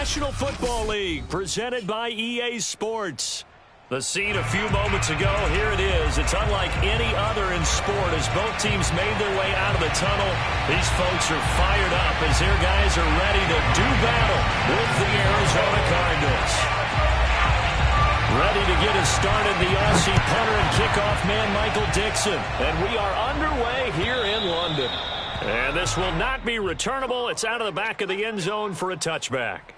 National Football League, presented by EA Sports. The scene a few moments ago, here it is. It's unlike any other in sport as both teams made their way out of the tunnel. These folks are fired up as their guys are ready to do battle with the Arizona Cardinals. Ready to get us started, the Aussie punter and kickoff man, Michael Dixon. And we are underway here in London. And this will not be returnable. It's out of the back of the end zone for a touchback.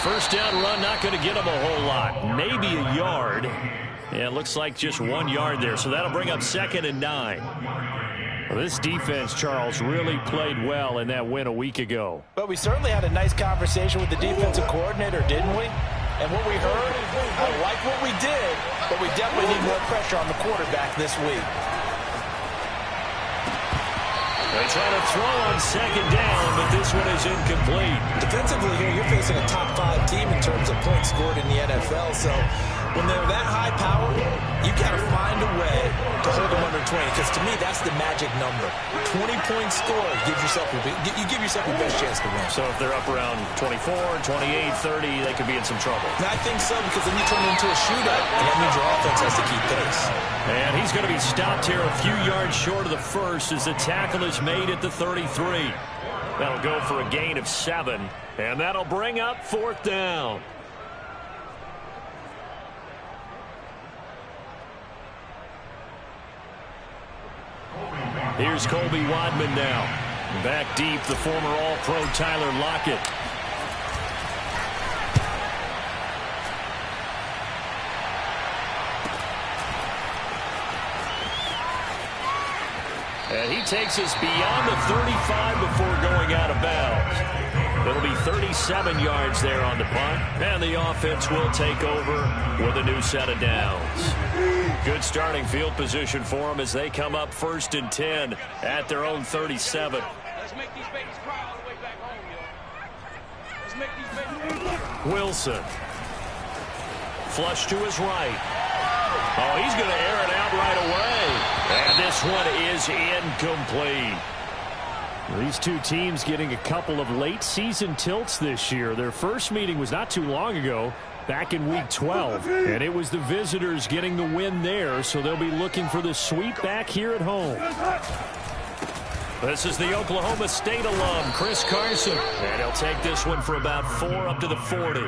First down run, not going to get him a whole lot. Maybe a yard. And it looks like just 1 yard there. So that'll bring up 2nd and 9. Well, this defense, Charles, really played well in that win a week ago. But we certainly had a nice conversation with the defensive coordinator, didn't we? And what we heard, I like what we did, but we definitely need more pressure on the quarterback this week. They try to throw on 2nd down, but this one is incomplete. Defensively here, you're facing a top 5 team in terms of points scored in the NFL. So when they're that high power, you got to find a way to hold them under 20. Because to me, that's the magic number. 20 points scored gives yourself you give yourself the best chance to win. So if they're up around 24, 28, 30, they could be in some trouble. And I think so, because then you turn it into a shootout, and that means your offense has to keep pace. And he's going to be stopped here a few yards short of the first as the tackle is made at the 33. That'll go for a gain of 7, and that'll bring up 4th down. Here's Colby Wadman now. Back deep, the former All-Pro Tyler Lockett. And he takes us beyond the 35 before going out of bounds. It'll be 37 yards there on the punt. And the offense will take over with a new set of downs. Good starting field position for them as they come up 1st and 10 at their own 37. Let's make these babies cry all the way back home, yo. Let's make these babies cry. Wilson. Flush to his right. Oh, he's going to air it out right away. And this one is incomplete. These two teams getting a couple of late season tilts this year. Their first meeting was not too long ago, back in week 12. And it was the visitors getting the win there, so they'll be looking for the sweep back here at home. This is the Oklahoma State alum, Chris Carson. And he'll take this one for about 4 up to the 40.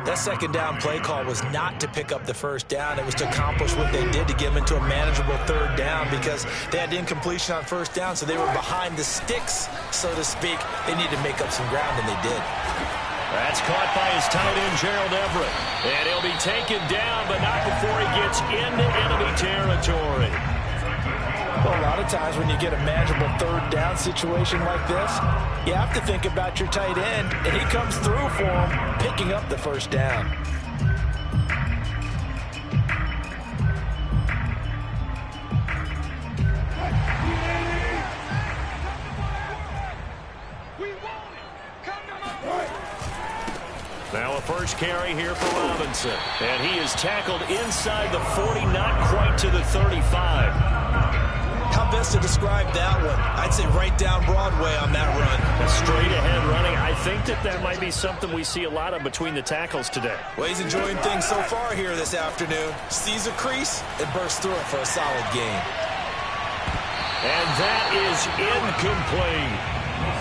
That 2nd down play call was not to pick up the 1st down. It was to accomplish what they did to get them into a manageable 3rd down because they had incompletion on 1st down, so they were behind the sticks, so to speak. They needed to make up some ground, and they did. That's caught by his tight end, Gerald Everett. And he'll be taken down, but not before he gets into enemy territory. Well, a lot of times when you get a manageable 3rd down situation like this, you have to think about your tight end, and he comes through for him, picking up the 1st down. Now a first carry here for Robinson. And he is tackled inside the 40, not quite to the 35. How best to describe that one? I'd say right down Broadway on that run. A straight ahead running. I think that might be something we see a lot of between the tackles today. Well, he's enjoying things so far here this afternoon. Sees a crease and bursts through it for a solid gain. And that is incomplete.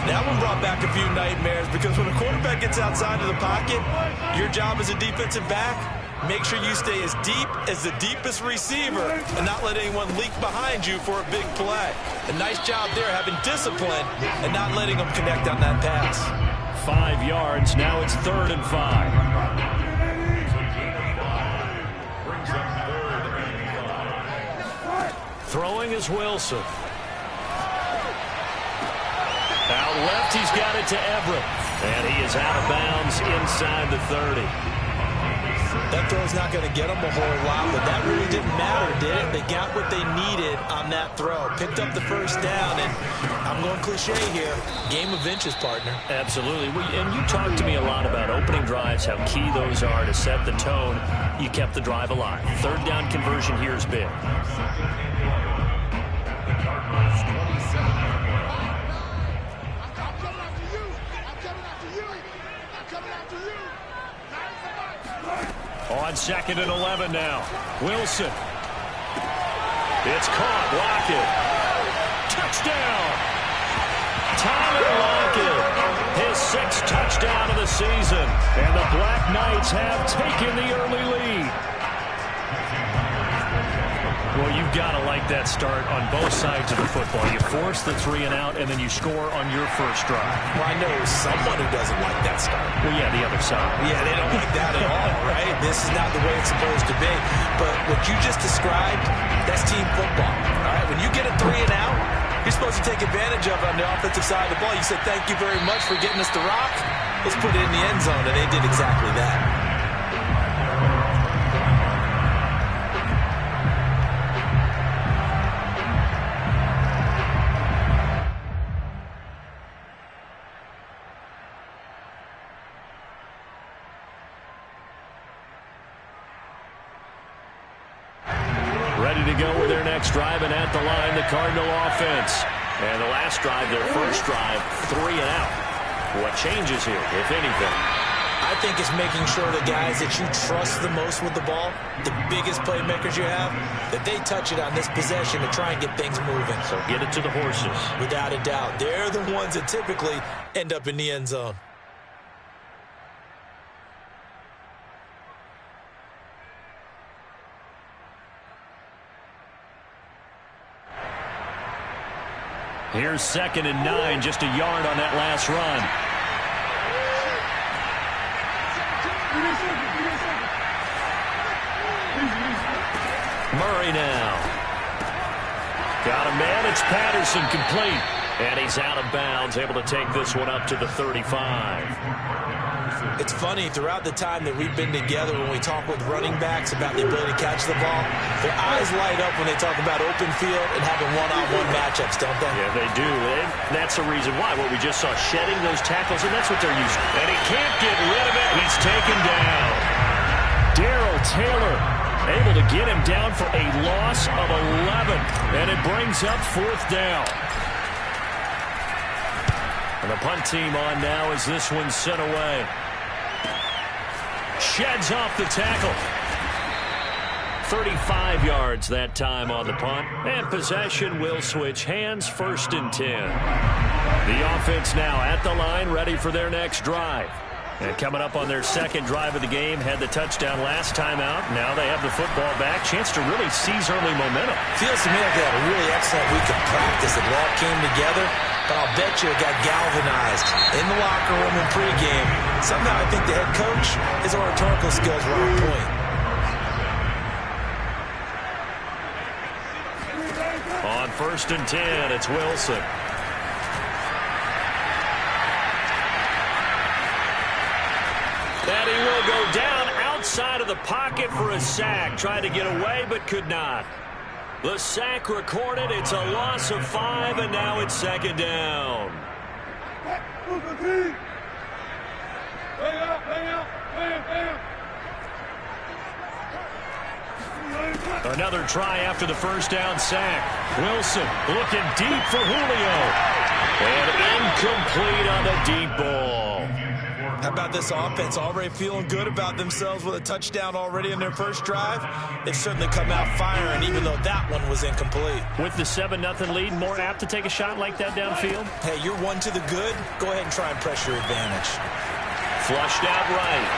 That one brought back a few nightmares because when a quarterback gets outside of the pocket, your job as a defensive back, make sure you stay as deep as the deepest receiver and not let anyone leak behind you for a big play. A nice job there having discipline and not letting them connect on that pass. 5 yards. Now it's 3rd and 5. Throwing is Wilson. Out left, he's got it to Everett. And he is out of bounds inside the 30. That throw's not going to get them a whole lot, but that really didn't matter, did it? They got what they needed on that throw. Picked up the first down, and I'm going cliche here. Game of inches, partner. Absolutely. And you talked to me a lot about opening drives, how key those are to set the tone. You kept the drive alive. Third down conversion here is big. On 2nd and 11 now. Wilson. It's caught. Lockett. Touchdown. Tyler Lockett. His 6th touchdown of the season. And the Black Knights have taken the early lead. Well, you've got to like that start on both sides of the football. You force the 3 and out, and then you score on your first drive. Well, I know someone who doesn't like that start. Well, yeah, the other side. Yeah, they don't like that at all, right? This is not the way it's supposed to be. But what you just described, that's team football. All right, when you get a 3 and out, you're supposed to take advantage of it on the offensive side of the ball. You said, thank you very much for getting us the rock. Let's put it in the end zone, and they did exactly that. Ready to go with their next drive, and at the line, the Cardinal offense. And the last drive, their first drive, 3 and out. What changes here, if anything? I think it's making sure the guys that you trust the most with the ball, the biggest playmakers you have, that they touch it on this possession to try and get things moving. So get it to the horses. Without a doubt. They're the ones that typically end up in the end zone. Here's 2nd and 9, just a yard on that last run. Murray now. Got a man, it's Patterson, complete. And he's out of bounds, able to take this one up to the 35. It's funny, throughout the time that we've been together, when we talk with running backs about the ability to catch the ball, their eyes light up when they talk about open field and having one-on-one matchups, don't they? Yeah, they do. And that's the reason why. What we just saw, shedding those tackles, and that's what they're used to. And he can't get rid of it. He's taken down. Darrell Taylor able to get him down for a loss of 11. And it brings up 4th down. And the punt team on now as this one's sent away. Sheds off the tackle. 35 yards that time on the punt. And possession will switch hands, 1st and 10. The offense now at the line, ready for their next drive. And coming up on their 2nd drive of the game, had the touchdown last time out. Now they have the football back. Chance to really seize early momentum. Feels to me like they had a really excellent week of practice. It all came together. But I'll bet you it got galvanized in the locker room in pregame. Somehow I think the head coach, his oratorical skills were on point. On 1st and 10, it's Wilson. And he will go down outside of the pocket for a sack. Tried to get away, but could not. The sack recorded. It's a loss of 5, and now it's 2nd down. Another try after the first down sack. Wilson looking deep for Julio. And incomplete on the deep ball. How about this offense already feeling good about themselves with a touchdown already in their first drive? They've certainly come out firing, even though that one was incomplete. With the 7-0 lead, more apt to take a shot like that downfield? Hey, you're one to the good. Go ahead and try and press your advantage. Flushed out right.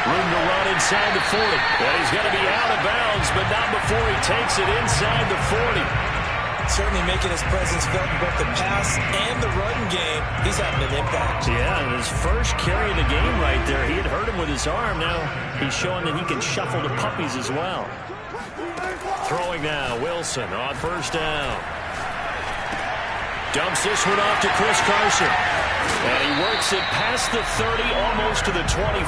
Room to run inside the 40. Well, he's going to be out of bounds, but not before he takes it inside the 40. Certainly making his presence felt in both the pass and the run game. He's having an impact. Yeah, his first carry of the game right there. He had hurt him with his arm. Now he's showing that he can shuffle the puppies as well. Throwing now, Wilson on 1st down. Dumps this one off to Chris Carson. And he works it past the 30, almost to the 25.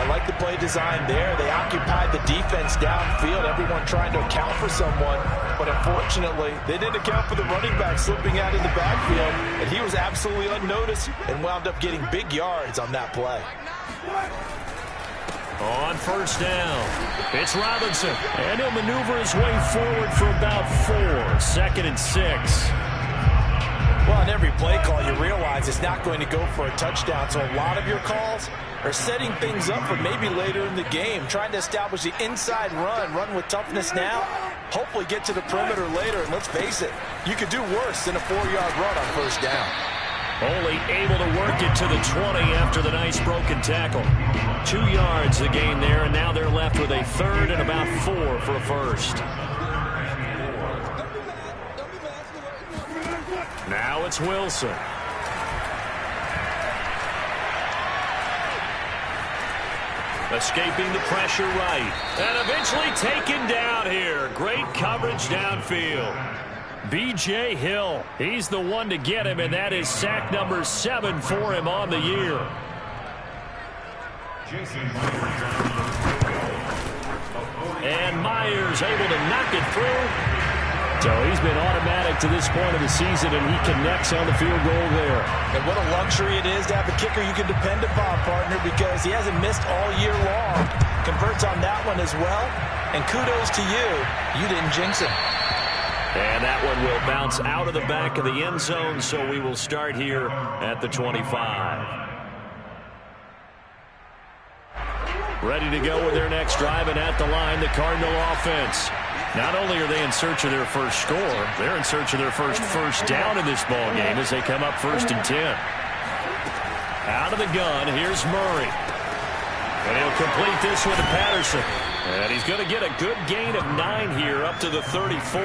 I like the play design there. They occupied the defense downfield, everyone trying to account for someone. But unfortunately, they didn't account for the running back slipping out in the backfield. And he was absolutely unnoticed and wound up getting big yards on that play. On first down, it's Robinson. And he'll maneuver his way forward for about 4. 2nd and 6. Well, on every play call, you realize it's not going to go for a touchdown. So a lot of your calls are setting things up for maybe later in the game, trying to establish the inside run with toughness now, hopefully get to the perimeter later. And let's face it, you could do worse than a 4-yard run on first down. Only able to work it to the 20 after the nice broken tackle. 2 yards the gain there, and now they're left with a 3rd and about 4 for a first. Now it's Wilson. Escaping the pressure right. And eventually taken down here. Great coverage downfield. B.J. Hill, he's the one to get him, and that is sack number 7 for him on the year. And Myers able to knock it through. So he's been automatic to this point of the season, and he connects on the field goal there. And what a luxury it is to have a kicker you can depend upon, partner, because he hasn't missed all year long. Converts on that one as well. And kudos to you. You didn't jinx him. And that one will bounce out of the back of the end zone, so we will start here at the 25. Ready to go with their next drive, and at the line, the Cardinal offense. Not only are they in search of their first score, they're in search of their first down in this ball game as they come up 1st and 10. Out of the gun, here's Murray. And he'll complete this one to Patterson. And he's going to get a good gain of 9 here up to the 34.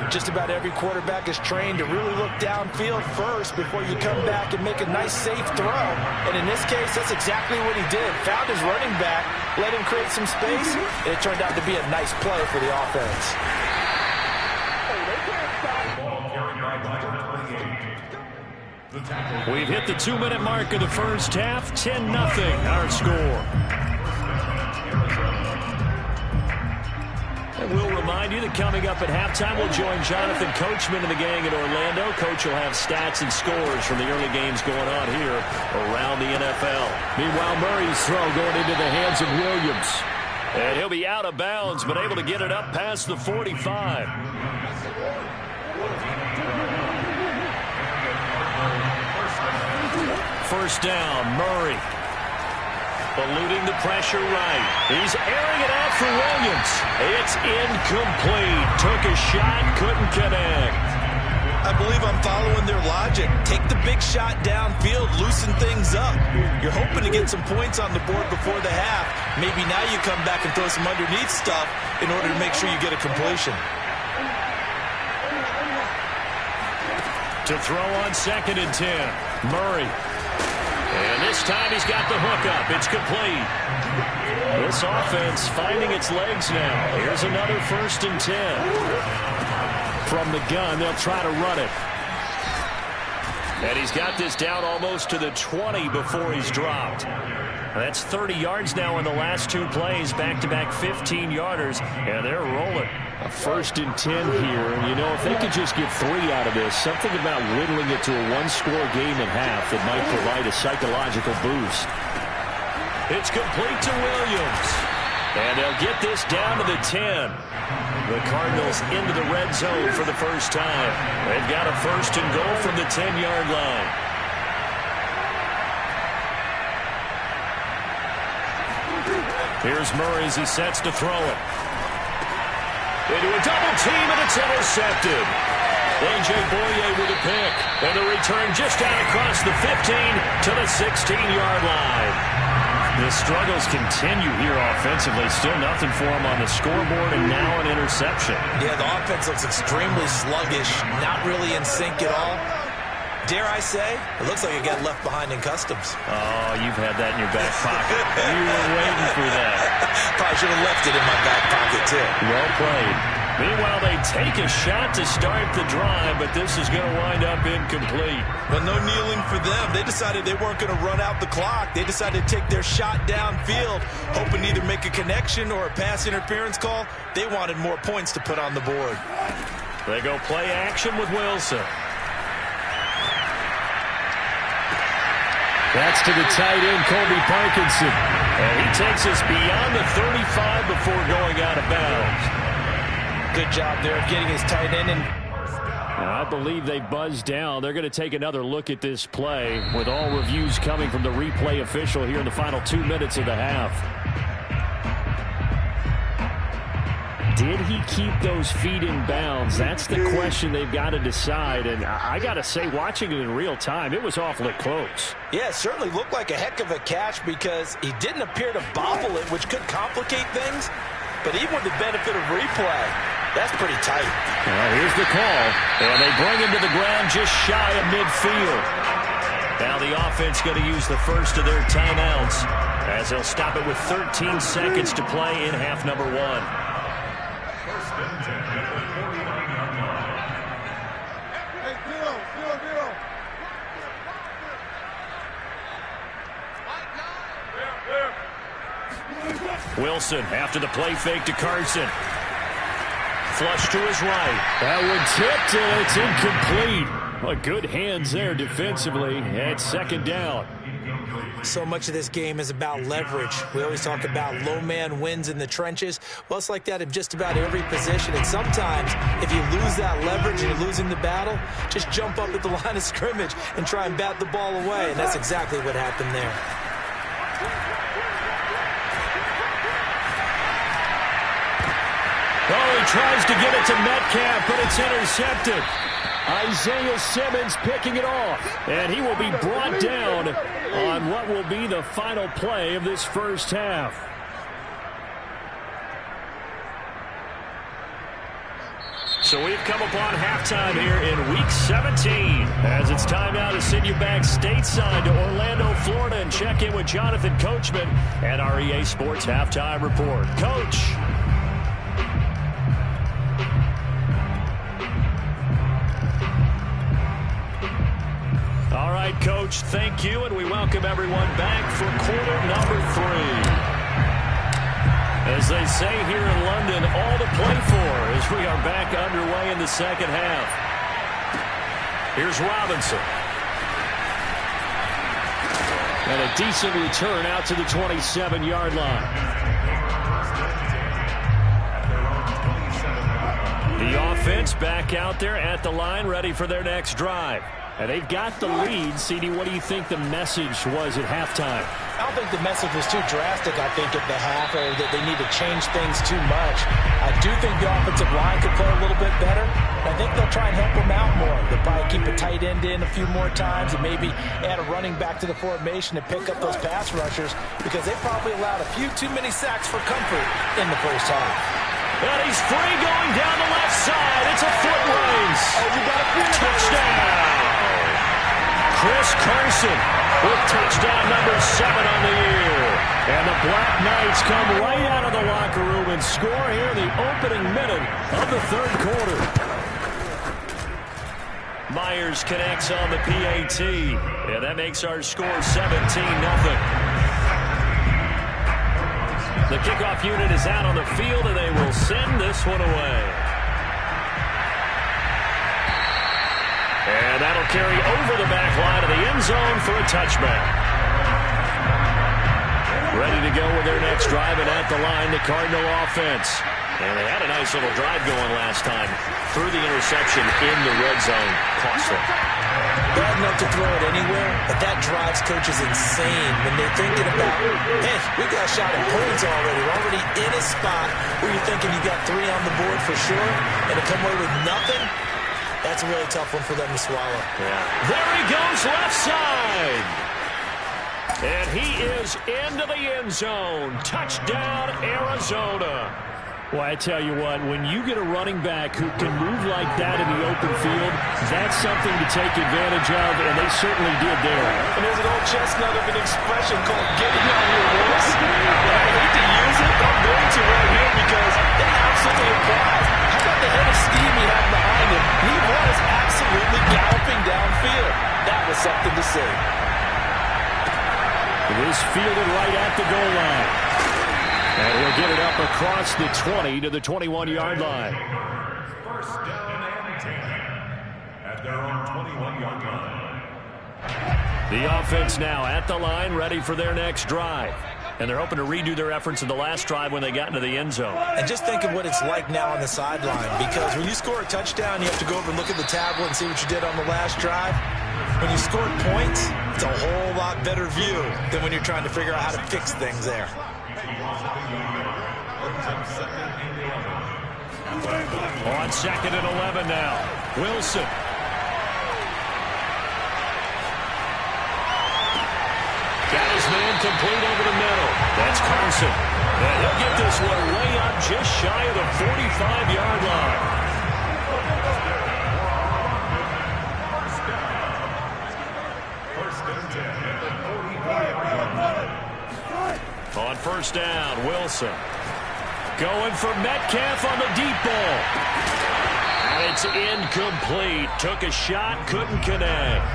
Just about every quarterback is trained to really look downfield first before you come back and make a nice, safe throw. And in this case, that's exactly what he did. Found his running back, let him create some space, and it turned out to be a nice play for the offense. We've hit the 2-minute mark of the first half. 10-0 our score. And we'll remind you that coming up at halftime, we'll join Jonathan Coachman and the gang in Orlando. Coach will have stats and scores from the early games going on here around the NFL. Meanwhile, Murray's throw going into the hands of Williams. And he'll be out of bounds, but able to get it up past the 45. First down, Murray. Eluding the pressure right. He's airing it out for Williams. It's incomplete. Took a shot, couldn't connect. I believe I'm following their logic. Take the big shot downfield, loosen things up. You're hoping to get some points on the board before the half. Maybe now you come back and throw some underneath stuff in order to make sure you get a completion. To throw on 2nd and 10. Murray. And this time he's got the hook up. It's complete. This offense finding its legs now. Here's another 1st and 10. From the gun, they'll try to run it. And he's got this down almost to the 20 before he's dropped. That's 30 yards now in the last 2 plays. Back-to-back 15-yarders. And they're rolling. A 1st and 10 here. And, you know, if they could just get 3 out of this, something about whittling it to a 1-score game at half that might provide a psychological boost. It's complete to Williams. And they'll get this down to the 10. The Cardinals into the red zone for the first time. They've got a 1st and goal from the 10-yard line. Here's Murray as he sets to throw it. Into a double team, and it's intercepted. A.J. Boye with a pick. And the return just out across the 15 to the 16-yard line. The struggles continue here offensively. Still nothing for him on the scoreboard, and now an interception. Yeah, the offense looks extremely sluggish, not really in sync at all. Dare I say, it looks like it got left behind in customs. Oh, you've had that in your back pocket. You were waiting for that. Probably should have left it in my back pocket, too. Well played. Meanwhile, they take a shot to start the drive, but this is going to wind up incomplete. Well, no kneeling for them. They decided they weren't going to run out the clock. They decided to take their shot downfield, hoping to either make a connection or a pass interference call. They wanted more points to put on the board. They go play action with Wilson. That's to the tight end, Colby Parkinson. And he takes us beyond the 35 before going out of bounds. Good job there of getting his tight end in. I believe they buzzed down. They're going to take another look at this play with all reviews coming from the replay official here in the final 2 minutes of the half. Did he keep those feet in bounds? That's the question they've got to decide. And I got to say, watching it in real time, it was awfully close. Yeah, it certainly looked like a heck of a catch because he didn't appear to bobble it, which could complicate things. But even with the benefit of replay, that's pretty tight. Well, here's the call. And they bring him to the ground just shy of midfield. Now the offense going to use the first of their timeouts as they'll stop it with 13 seconds to play in half number 1. Wilson after the play fake to Carson. Flush to his right. That one tipped and it's incomplete. Well, good hands there defensively at second down. So much of this game is about leverage. We always talk about low man wins in the trenches. Well, it's like that in just about every position. And sometimes if you lose that leverage and you're losing the battle, just jump up at the line of scrimmage and try and bat the ball away. And that's exactly what happened there. Oh, he tries to get it to Metcalf, but it's intercepted. Isaiah Simmons picking it off, and he will be brought down on what will be the final play of this first half. So we've come upon halftime here in Week 17, as it's time now to send you back stateside to Orlando, Florida, and check in with Jonathan Coachman and our EA Sports Halftime Report. Coach. All right, Coach, thank you, and we welcome everyone back for quarter number 3. As they say here in London, all to play for as we are back underway in the second half. Here's Robinson. And a decent return out to the 27-yard line. The offense back out there at the line, ready for their next drive. And they've got the lead. CD, what do you think the message was at halftime? I don't think the message was too drastic, I think, at the half, or that they need to change things too much. I do think the offensive line could play a little bit better. I think they'll try and help them out more. They'll probably keep a tight end in a few more times and maybe add a running back to the formation to pick up those pass rushers because they probably allowed a few too many sacks for comfort in the first half. And he's free going down the left side. It's a foot race. Oh, you got a touchdown. Chris Carson with touchdown number 7 on the year. And the Black Knights come right out of the locker room and score here in the opening minute of the third quarter. Myers connects on the PAT. And that makes our score 17-0. The kickoff unit is out on the field, and they will send this one away. And that'll carry over the back line of the end zone for a touchback. Ready to go with their next drive, and at the line, the Cardinal offense. And they had a nice little drive going last time. Threw the interception in the red zone. Costly. Bad enough to throw it anywhere, but that drives coaches insane when they're thinking about, hey, we got a shot at points already. We're already in a spot where you're thinking you got 3 on the board for sure, and to come away with nothing, that's a really tough one for them to swallow. Yeah. There he goes left side. And he is into the end zone. Touchdown, Arizona. Well, I tell you what, when you get a running back who can move like that in the open field, that's something to take advantage of, and they certainly did there. And there's an old chestnut of an expression called getting on your horse. And I hate to use it, but I'm going to right here because it absolutely applies. How about about the head of steam he had behind him. He was absolutely galloping downfield. That was something to see. It is fielded right at the goal line. And he'll get it up across the 20 to the 21-yard line. First down and 10 at their own 21-yard line. The offense now at the line, ready for their next drive. And they're hoping to redo their efforts in the last drive when they got into the end zone. And just think of what it's like now on the sideline, because when you score a touchdown, you have to go over and look at the tablet and see what you did on the last drive. When you scored points, it's a whole lot better view than when you're trying to figure out how to fix things there. On 2nd and 11 now. Wilson. Got his man complete over the middle. That's Carson. And he'll get this one way up just shy of the 45-yard line. On first down, Wilson. Going for Metcalf on the deep ball. And it's incomplete. Took a shot, couldn't connect.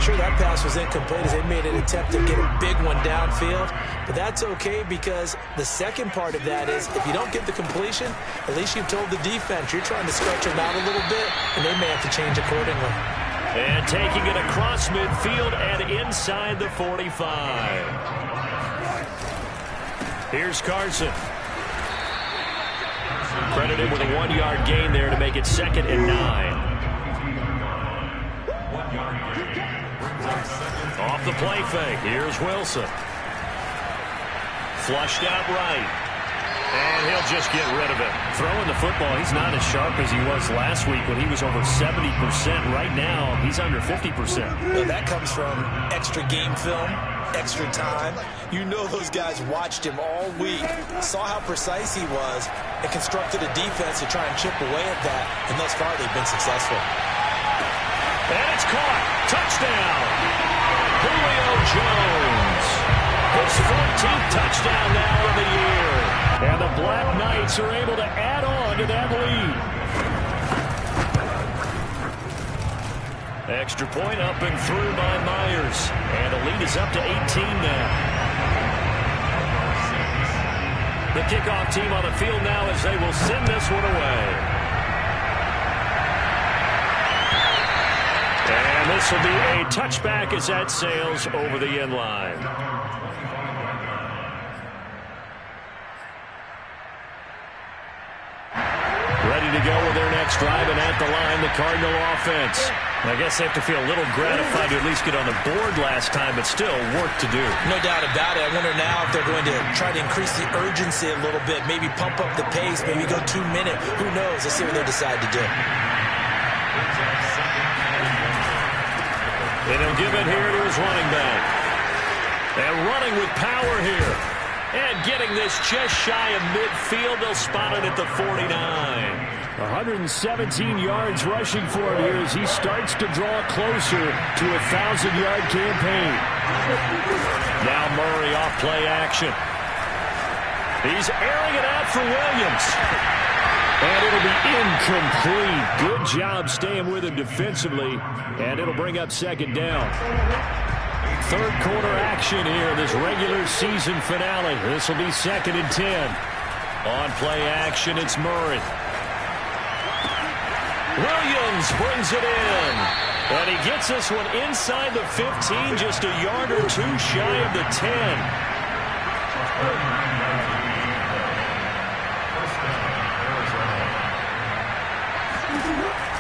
Sure, that pass was incomplete as they made an attempt to get a big one downfield. But that's okay, because the second part of that is if you don't get the completion, at least you've told the defense you're trying to stretch them out a little bit, and they may have to change accordingly. And taking it across midfield and inside the 45. Here's Carson. Credited with a 1-yard gain there to make it 2nd and 9. Off the play fake. Here's Wilson. Flushed out right. And he'll just get rid of it. Throwing the football, he's not as sharp as he was last week when he was over 70%. Right now, he's under 50%. Well, that comes from extra game film, extra time. You know those guys watched him all week, saw how precise he was, and constructed a defense to try and chip away at that. And thus far, they've been successful. And it's caught. Touchdown. Julio Jones. His 14th touchdown now of the year. And the Black Knights are able to add on to that lead. Extra point up and through by Myers. And the lead is up to 18 now. The kickoff team on the field now as they will send this one away. And this will be a touchback as that sails over the end line. Ready to go with their next drive, and at the line, the Cardinal offense. I guess they have to feel a little gratified to at least get on the board last time, but still work to do. No doubt about it. I wonder now if they're going to try to increase the urgency a little bit, maybe pump up the pace, maybe go 2 minute. Who knows? Let's see what they decide to do. And he'll give it here to his running back. And running with power here. And getting this just shy of midfield. They'll spot it at the 49. 117 yards rushing for him here as he starts to draw closer to a 1,000-yard campaign. Now Murray off play action. He's airing it out for Williams. And it'll be incomplete. Good job staying with him defensively. And it'll bring up 2nd down. Third quarter action here in this regular season finale. This will be 2nd and 10. On play action, it's Murray. Williams brings it in. And he gets this one inside the 15, just a yard or two shy of the 10.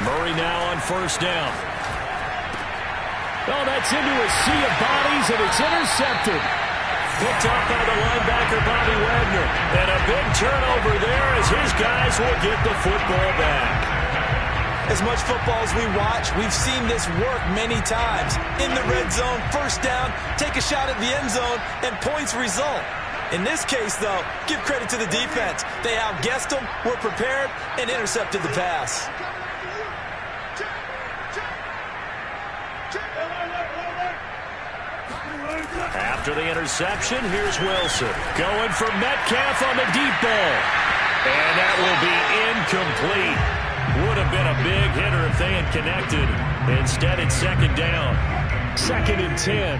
Murray now on first down. Oh, that's into a sea of bodies, and it's intercepted. Picked up by the linebacker, Bobby Wagner. And a big turnover there as his guys will get the football back. As much football as we watch, we've seen this work many times. In the red zone, first down, take a shot at the end zone, and points result. In this case, though, give credit to the defense. They outguessed them, were prepared, and intercepted the pass. After the interception, here's Wilson. Going for Metcalf on the deep ball. And that will be incomplete. Would have been a big hitter if they had connected. Instead, it's second down. 2nd and 10.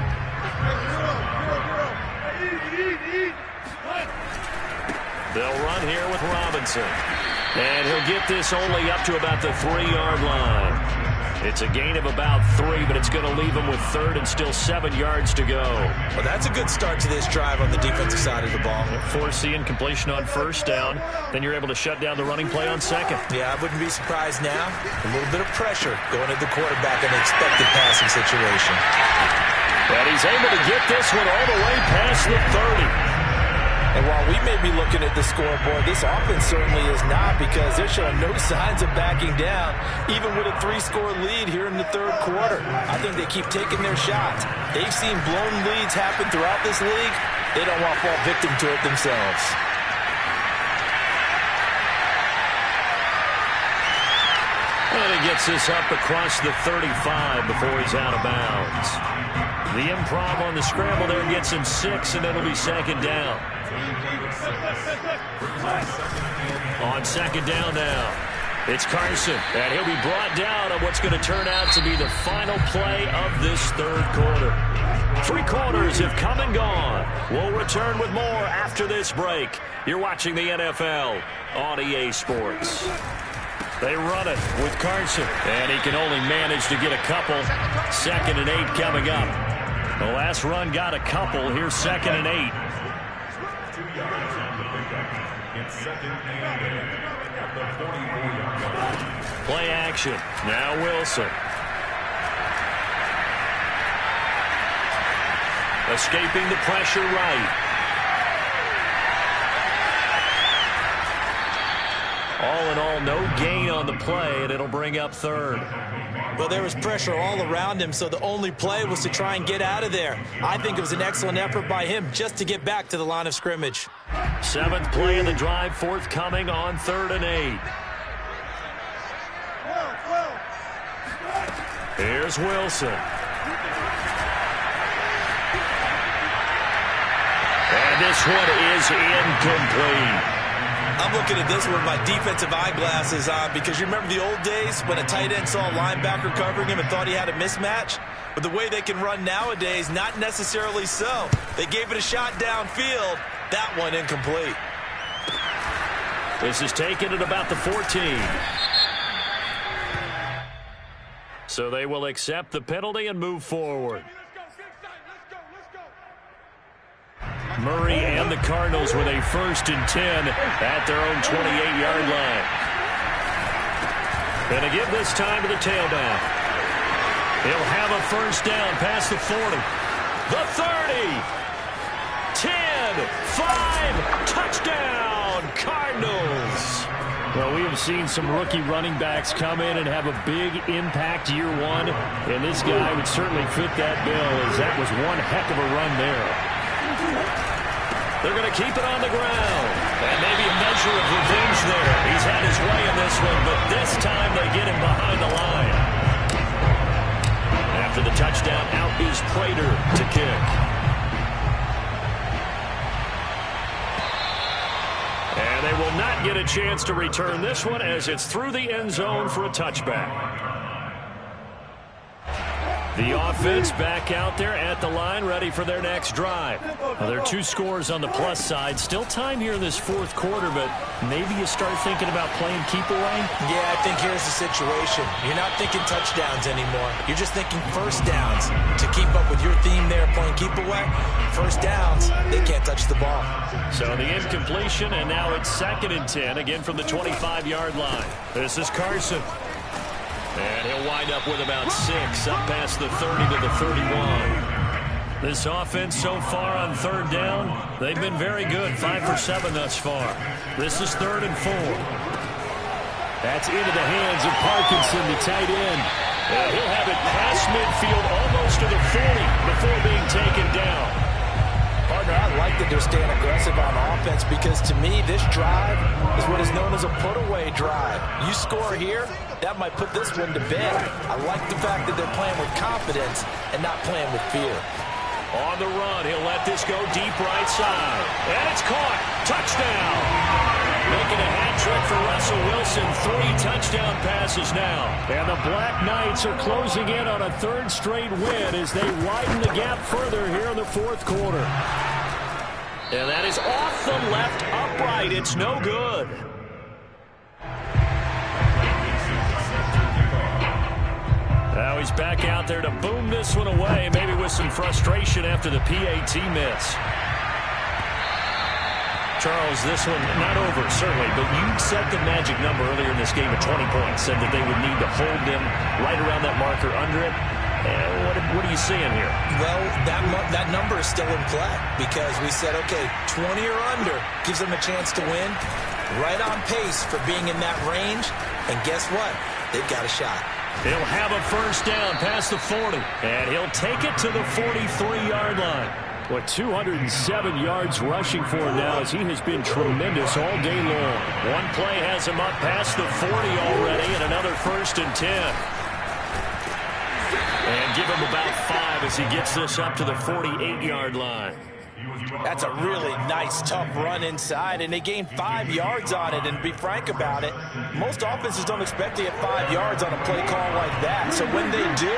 They'll run here with Robinson. And he'll get this only up to about the 3-yard line. It's a gain of about 3, but it's going to leave him with 3rd and still 7 yards to go. Well, that's a good start to this drive on the defensive side of the ball. Force the incompletion on 1st down. Then you're able to shut down the running play on 2nd. Yeah, I wouldn't be surprised now. A little bit of pressure going at the quarterback in an expected passing situation. And he's able to get this one all the way past the 30. And while we may be looking at the scoreboard, this offense certainly is not, because they're showing no signs of backing down, even with a 3-score lead here in the 3rd quarter. I think they keep taking their shots. They've seen blown leads happen throughout this league. They don't want to fall victim to it themselves. And he gets this up across the 35 before he's out of bounds. The improv on the scramble there gets him 6, and it'll be 2nd down. On 2nd down now, it's Carson, and he'll be brought down on what's going to turn out to be the final play of this 3rd quarter. 3 quarters have come and gone. We'll return with more after this break. You're watching the NFL on EA Sports. They run it with Carson, and he can only manage to get a couple. 2nd and 8 coming up. The last run got a couple. Here's 2nd and 8. 2 yards on the pickup. It's 2nd and 8 at the 44-yard line. Play action. Now Wilson. Escaping the pressure right. All in all, no gain on the play, and it'll bring up 3rd. Well, there was pressure all around him, so the only play was to try and get out of there. I think it was an excellent effort by him just to get back to the line of scrimmage. 7th play of the drive, forthcoming on 3rd and 8. Here's Wilson. And this one is incomplete. I'm looking at this with my defensive eyeglasses on, because you remember the old days when a tight end saw a linebacker covering him and thought he had a mismatch? But the way they can run nowadays, not necessarily so. They gave it a shot downfield. That one incomplete. This is taken at about the 14. So they will accept the penalty and move forward. Murray and the Cardinals with a 1st and 10 at their own 28-yard line. And to give this time to the tailback. He'll have a 1st down past the 40. The 30. 10. 5. Touchdown, Cardinals. Well, we have seen some rookie running backs come in and have a big impact year 1. And this guy would certainly fit that bill, as that was one heck of a run there. They're going to keep it on the ground. And maybe a measure of revenge there. He's had his way in this one, but this time they get him behind the line. After the touchdown, out is Prater to kick. And they will not get a chance to return this one, as it's through the end zone for a touchback. The offense back out there at the line, ready for their next drive. Well, there are 2 scores on the plus side. Still time here in this 4th quarter, but maybe you start thinking about playing keep away? Yeah, I think here's the situation. You're not thinking touchdowns anymore. You're just thinking 1st downs. To keep up with your theme there, playing keep away, 1st downs, they can't touch the ball. So the incompletion, and now it's 2nd and 10, again from the 25-yard line. This is Carson. And he'll wind up with about 6, up past the 30 to the 31. This offense so far on 3rd down, they've been very good, 5 for 7 thus far. This is 3rd and 4. That's into the hands of Parkinson, the tight end. And he'll have it past midfield, almost to the 40, before being taken down. Partner, I like that they're staying aggressive on offense, because to me, this drive is what is known as a put-away drive. You score here, that might put this one to bed. I like the fact that they're playing with confidence and not playing with fear. On the run, he'll let this go deep right side. And it's caught. Touchdown. Making a hat trick for Russell Wilson. 3 touchdown passes now. And the Black Knights are closing in on a 3rd straight win as they widen the gap further here in the 4th quarter. And that is off the left upright. It's no good. Now he's back out there to boom this one away, maybe with some frustration after the PAT miss. Charles, this one not over, certainly, but you set the magic number earlier in this game at 20 points, said that they would need to hold them right around that marker under it. What are you seeing here? Well, that number is still in play because we said, okay, 20 or under gives them a chance to win. Right on pace for being in that range. And guess what? They've got a shot. He'll have a first down past the 40, and he'll take it to the 43-yard line. With 207 yards rushing for him now as he has been tremendous all day long. One play has him up past the 40 already, and another 1st and 10. And give him about 5 as he gets this up to the 48-yard line. That's a really nice, tough run inside, and they gained 5 yards on it. And to be frank about it, most offenses don't expect to get 5 yards on a play call like that. So when they do,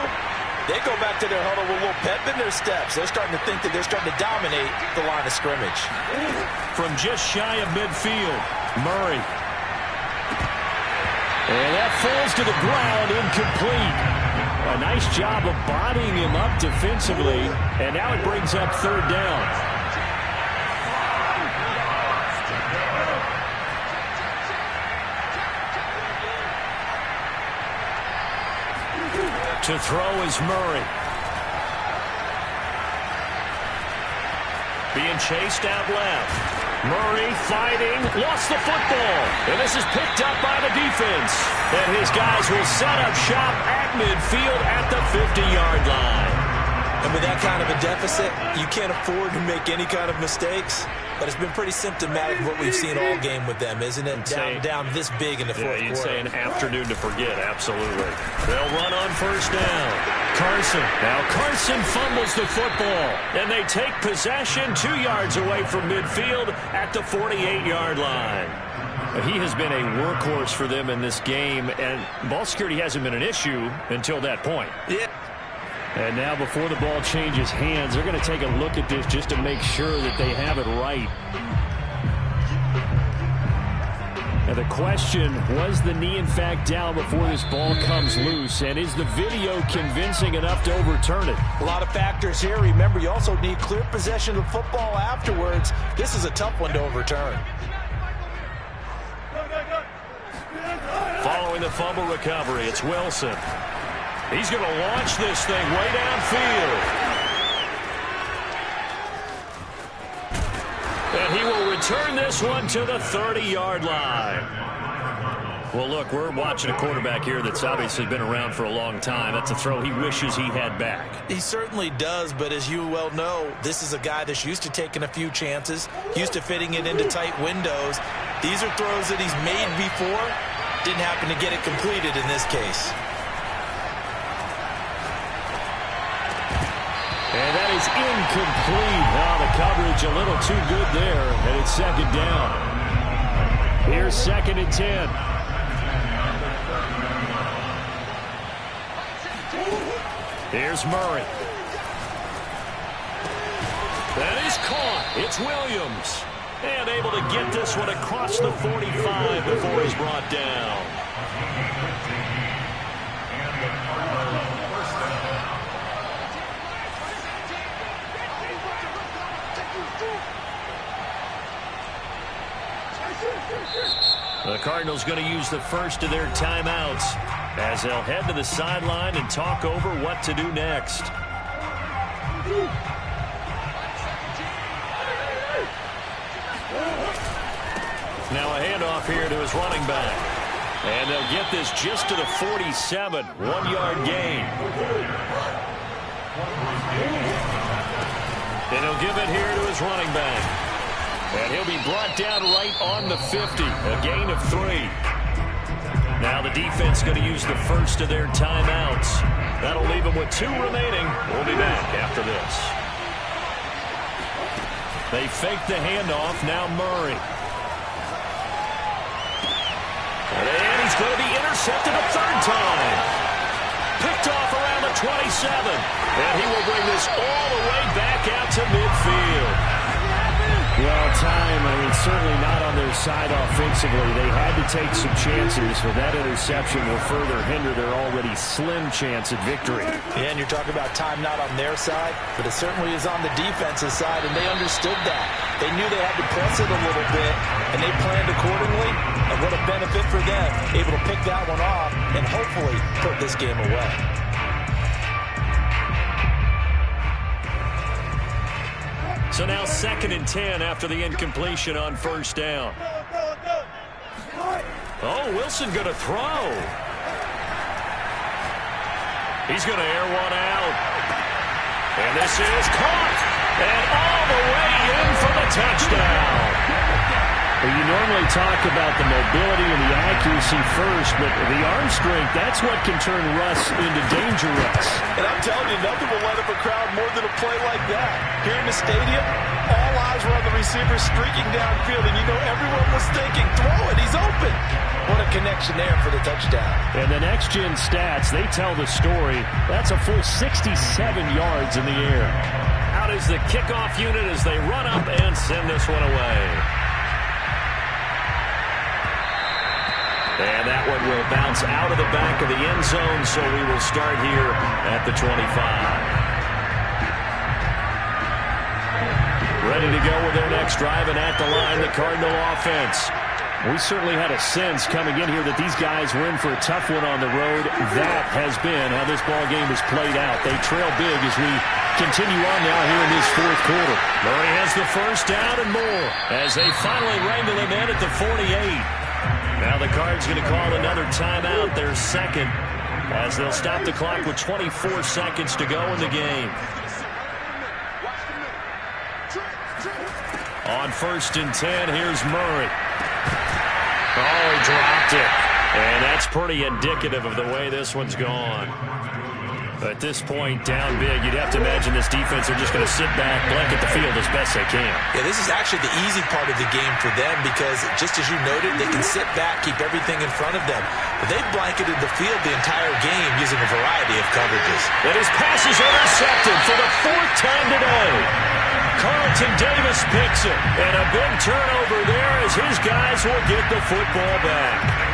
they go back to their huddle with a little pep in their steps. They're starting to think that they're starting to dominate the line of scrimmage. From just shy of midfield, Murray. And that falls to the ground, incomplete. A nice job of bodying him up defensively, and now it brings up 3rd down. To throw is Murray. Being chased out left. Murray fighting, lost the football. And this is picked up by the defense. And his guys will set up shop at midfield at the 50-yard line. And with that kind of a deficit, you can't afford to make any kind of mistakes. But it's been pretty symptomatic of what we've seen all game with them, isn't it? Down this big in the 4th quarter. You'd say an afternoon to forget, absolutely. They'll run on 1st down. Carson. Now Carson fumbles the football. And they take possession 2 yards away from midfield at the 48-yard line. He has been a workhorse for them in this game, and ball security hasn't been an issue until that point. Yeah. And now before the ball changes hands, they're going to take a look at this just to make sure that they have it right. Now the question, was the knee in fact down before this ball comes loose? And is the video convincing enough to overturn it? A lot of factors here. Remember, you also need clear possession of the football afterwards. This is a tough one to overturn. Following the fumble recovery, it's Wilson. He's going to launch this thing way downfield. And he will return this one to the 30-yard line. Well, look, we're watching a quarterback here that's obviously been around for a long time. That's a throw he wishes he had back. He certainly does, but as you well know, this is a guy that's used to taking a few chances, used to fitting it into tight windows. These are throws that he's made before. Didn't happen to get it completed in this case. And that is incomplete. Now the coverage a little too good there, and it's 2nd down. Here's 2nd and 10. Here's Murray. That is caught. It's Williams. And able to get this one across the 45 before he's brought down. The Cardinals going to use the first of their timeouts as they'll head to the sideline and talk over what to do next. Now a handoff here to his running back. And they'll get this just to the 47. 1-yard gain. And he'll give it here to his running back. And he'll be brought down right on the 50. A gain of 3. Now the defense going to use the first of their timeouts. That'll leave them with 2 remaining. We'll be back after this. They fake the handoff. Now Murray. And he's going to be intercepted a third time. Picked off around the 27. And he will bring this all the way back out to midfield. Well, certainly not on their side offensively. They had to take some chances, but that interception will further hinder their already slim chance at victory. Yeah, and you're talking about time not on their side, but it certainly is on the defensive side, and they understood that. They knew they had to press it a little bit, and they planned accordingly, and what a benefit for them, able to pick that one off and hopefully put this game away. So now 2nd and 10 after the incompletion on first down. Oh, Wilson going to throw. He's going to air one out. And this is caught. And all the way in for the touchdown. Well, you normally talk about the mobility and the accuracy first, but the arm strength, that's what can turn Russ into danger Russ. And I'm telling you, nothing will light up a crowd more than a play like that. Here in the stadium, all eyes were on the receiver streaking downfield, and you know everyone was thinking, throw it, he's open. What a connection there for the touchdown. And the next-gen stats, they tell the story. That's a full 67 yards in the air. Out is the kickoff unit as they run up and send this one away. And that one will bounce out of the back of the end zone, so we will start here at the 25. Ready to go with their next drive, and at the line, the Cardinal offense. We certainly had a sense coming in here that these guys were in for a tough one on the road. That has been how this ball game has played out. They trail big as we continue on now here in this fourth quarter. Murray has the first down and more as they finally wrangle him in at the 48. Now the Cards going to call another timeout, their second, as they'll stop the clock with 24 seconds to go in the game. On 1st and 10, here's Murray. Oh, he dropped it. And that's pretty indicative of the way this one's gone. At this point, down big, you'd have to imagine this defense are just going to sit back, blanket the field as best they can. Yeah, this is actually the easy part of the game for them because, just as you noted, they can sit back, keep everything in front of them. But they've blanketed the field the entire game using a variety of coverages. And his pass is intercepted for the 4th time today. Carlton Davis picks it, and a big turnover there as his guys will get the football back.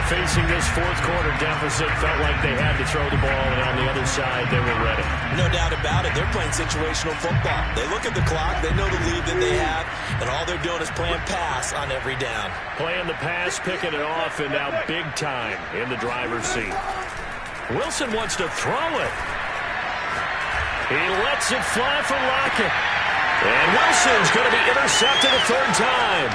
Facing this fourth quarter deficit, felt like they had to throw the ball, and on the other side, they were ready. No doubt about it. They're playing situational football. They look at the clock, they know the lead that they have, and all they're doing is playing pass on every down. Playing the pass, picking it off, and now big time in the driver's seat. Wilson wants to throw it. He lets it fly for Lockett. And Wilson's going to be intercepted a 3rd time.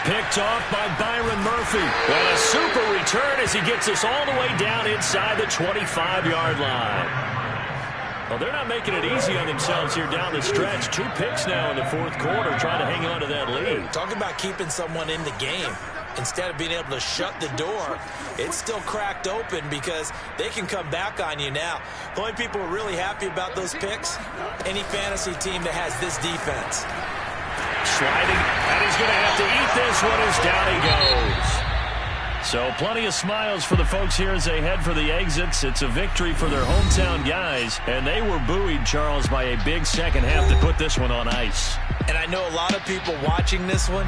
Picked off by Byron Murphy. And a super return as he gets us all the way down inside the 25-yard line. Well, they're not making it easy on themselves here down the stretch. 2 picks now in the fourth quarter, trying to hang on to that lead. Talking about keeping someone in the game. Instead of being able to shut the door, it's still cracked open because they can come back on you now. The only people who are really happy about those picks, any fantasy team that has this defense. Sliding, and he's going to have to eat this one as down he goes. So plenty of smiles for the folks here as they head for the exits. It's a victory for their hometown guys, and they were buoyed, Charles, by a big second half to put this one on ice. And I know a lot of people watching this one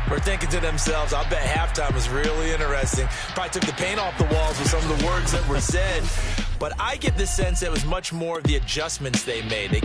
were thinking to themselves, I bet halftime was really interesting. Probably took the paint off the walls with some of the words that were said. But I get the sense it was much more of the adjustments they made. They